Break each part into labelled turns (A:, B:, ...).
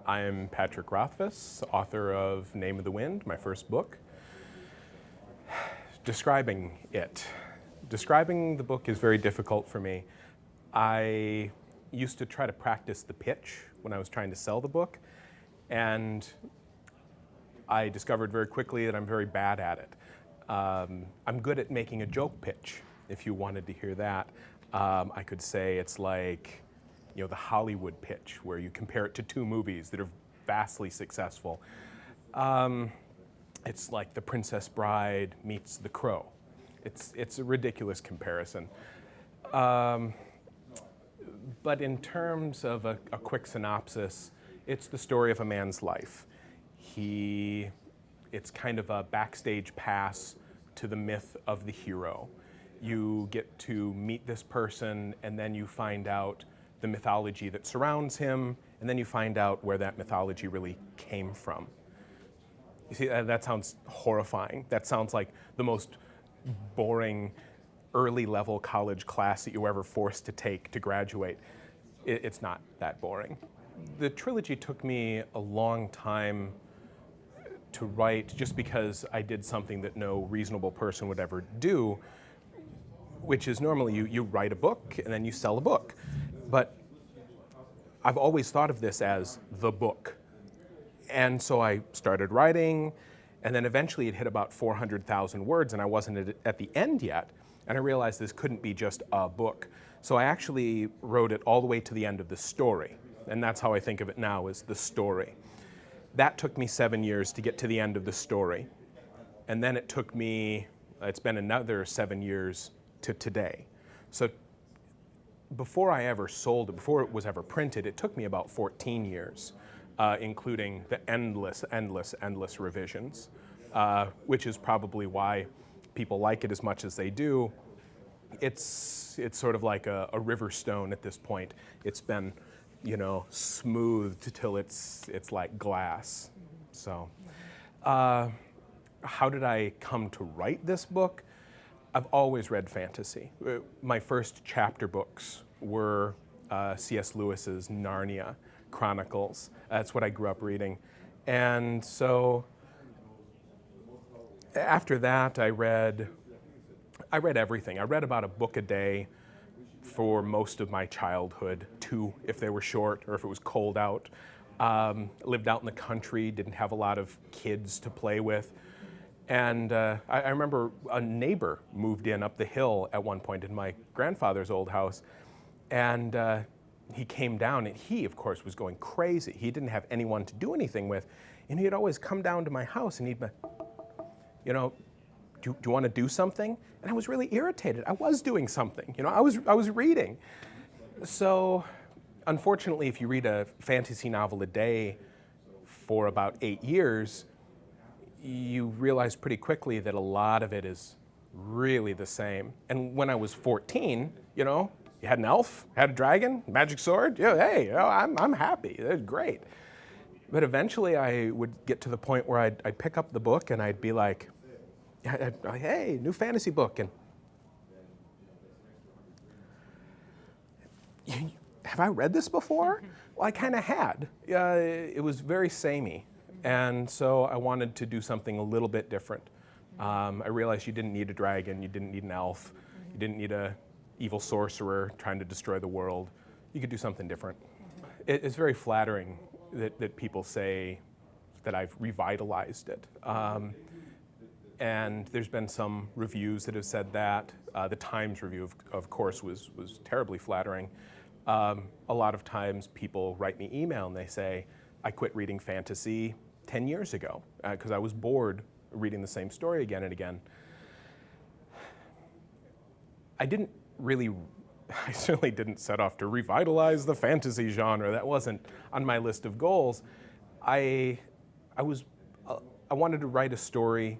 A: I'm Patrick Rothfuss, author of Name of the Wind, my first book. Describing it. Describing the book is very difficult for me. I used to try to practice the pitch when I was trying to sell the book, and I discovered very quickly that I'm very bad at it. I'm good at making a joke pitch, if you wanted to hear that. I could say it's like, the Hollywood pitch, where you compare it to two movies that are vastly successful. It's like The Princess Bride meets The Crow. It's a ridiculous comparison. But in terms of a quick synopsis, it's the story of a man's life. It's kind of a backstage pass to the myth of the hero. You get to meet this person, and then you find out the mythology that surrounds him, and then you find out where that mythology really came from. You see, that sounds horrifying. That sounds like the most boring early level college class that you were ever forced to take to graduate. It's not that boring. The trilogy took me a long time to write just because I did something that no reasonable person would ever do, which is normally you write a book and then you sell a book. But I've always thought of this as the book. And so I started writing, and then eventually it hit about 400,000 words, and I wasn't at the end yet, and I realized this couldn't be just a book. So I actually wrote it all the way to the end of the story, and that's how I think of it now, as the story. That took me 7 years to get to the end of the story, and then it's been another 7 years to today. So before I ever sold it, before it was ever printed, it took me about 14 years, including the endless revisions, which is probably why people like it as much as they do. It's sort of like a river stone at this point. It's been, smoothed till it's like glass. So, how did I come to write this book? I've always read fantasy. My first chapter books were C.S. Lewis's Narnia Chronicles. That's what I grew up reading. And so after that, I read everything. I read about a book a day for most of my childhood, 2 if they were short or if it was cold out. Lived out in the country, didn't have a lot of kids to play with. And I remember a neighbor moved in up the hill at one point in my grandfather's old house, and he came down, and he, of course, was going crazy. He didn't have anyone to do anything with, and he'd always come down to my house, and he'd be, do you want to do something? And I was really irritated. I was doing something. I was reading. So, unfortunately, if you read a fantasy novel a day for about 8 years, you realize pretty quickly that a lot of it is really the same. And when I was 14, you had an elf, had a dragon, magic sword. I'm happy. That's great. But eventually, I would get to the point where I'd pick up the book and I'd be like, "Hey, new fantasy book," and have I read this before? Well, I kind of had. It was very samey. And so I wanted to do something a little bit different. I realized you didn't need a dragon, you didn't need an elf, you didn't need an evil sorcerer trying to destroy the world. You could do something different. It's very flattering that people say that I've revitalized it. And there's been some reviews that have said that. The Times review, of course, was terribly flattering. A lot of times people write me email and they say, I quit reading fantasy 10 years ago because I was bored reading the same story again and again. I certainly didn't set off to revitalize the fantasy genre. That wasn't on my list of goals. I wanted to write a story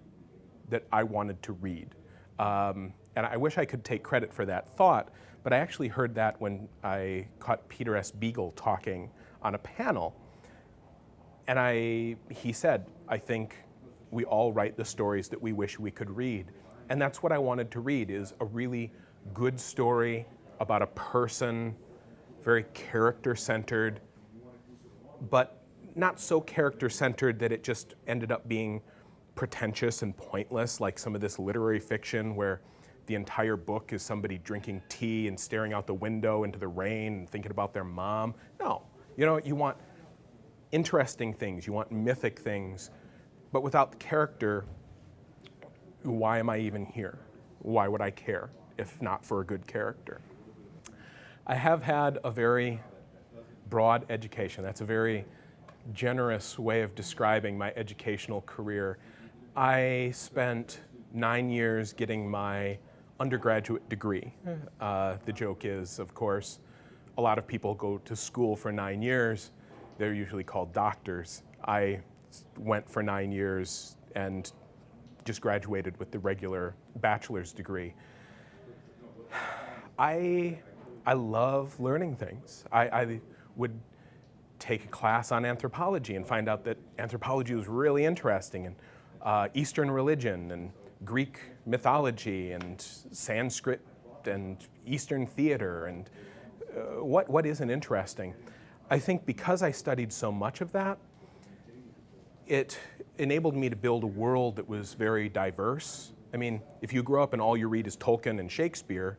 A: that I wanted to read. And I wish I could take credit for that thought, but I actually heard that when I caught Peter S. Beagle talking on a panel. And he said, I think we all write the stories that we wish we could read. And that's what I wanted to read, is a really good story about a person, very character-centered, but not so character-centered that it just ended up being pretentious and pointless, like some of this literary fiction where the entire book is somebody drinking tea and staring out the window into the rain and thinking about their mom. No, you want interesting things, you want mythic things, but without the character, why am I even here? Why would I care if not for a good character? I have had a very broad education. That's a very generous way of describing my educational career. I spent 9 years getting my undergraduate degree. The joke is, of course, a lot of people go to school for 9 years. They're usually called doctors. I went for 9 years and just graduated with the regular bachelor's degree. I love learning things. I would take a class on anthropology and find out that anthropology was really interesting, and Eastern religion and Greek mythology and Sanskrit and Eastern theater and what isn't interesting. I think because I studied so much of that, it enabled me to build a world that was very diverse. I mean, if you grow up and all you read is Tolkien and Shakespeare,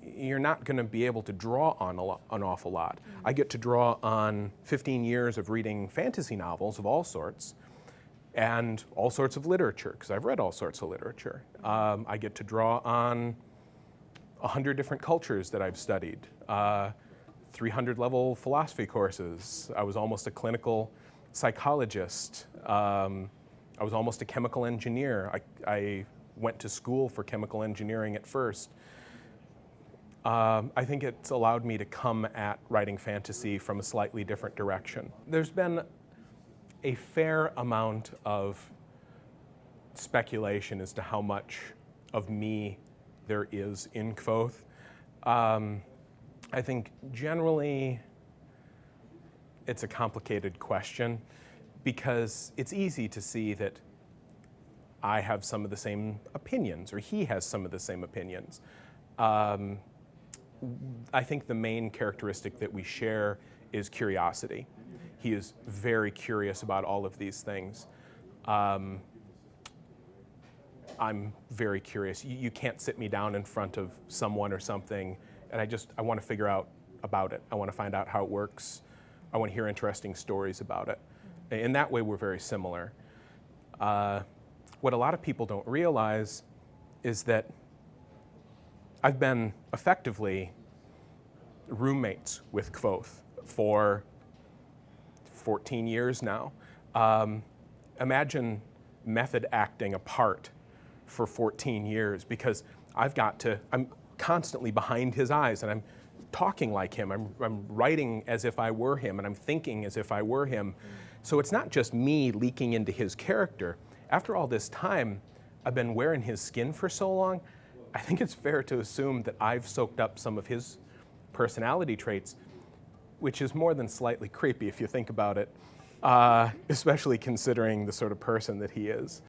A: you're not going to be able to draw on an awful lot. I get to draw on 15 years of reading fantasy novels of all sorts and all sorts of literature, because I've read all sorts of literature. I get to draw on 100 different cultures that I've studied, 300 level philosophy courses. I was almost a clinical psychologist. I was almost a chemical engineer. I went to school for chemical engineering at first. I think it's allowed me to come at writing fantasy from a slightly different direction. There's been a fair amount of speculation as to how much of me there is in Kvothe. I think generally it's a complicated question because it's easy to see that I have some of the same opinions or he has some of the same opinions. I think the main characteristic that we share is curiosity. He is very curious about all of these things. I'm very curious. You can't sit me down in front of someone or something and I want to figure out about it. I want to find out how it works. I want to hear interesting stories about it. In that way, we're very similar. What a lot of people don't realize is that I've been effectively roommates with Kvothe for 14 years now. Imagine method acting a part for 14 years because I'm constantly behind his eyes and I'm talking like him, I'm writing as if I were him, and I'm thinking as if I were him. So it's not just me leaking into his character. After all this time, I've been wearing his skin for so long, I think it's fair to assume that I've soaked up some of his personality traits, which is more than slightly creepy if you think about it, especially considering the sort of person that he is.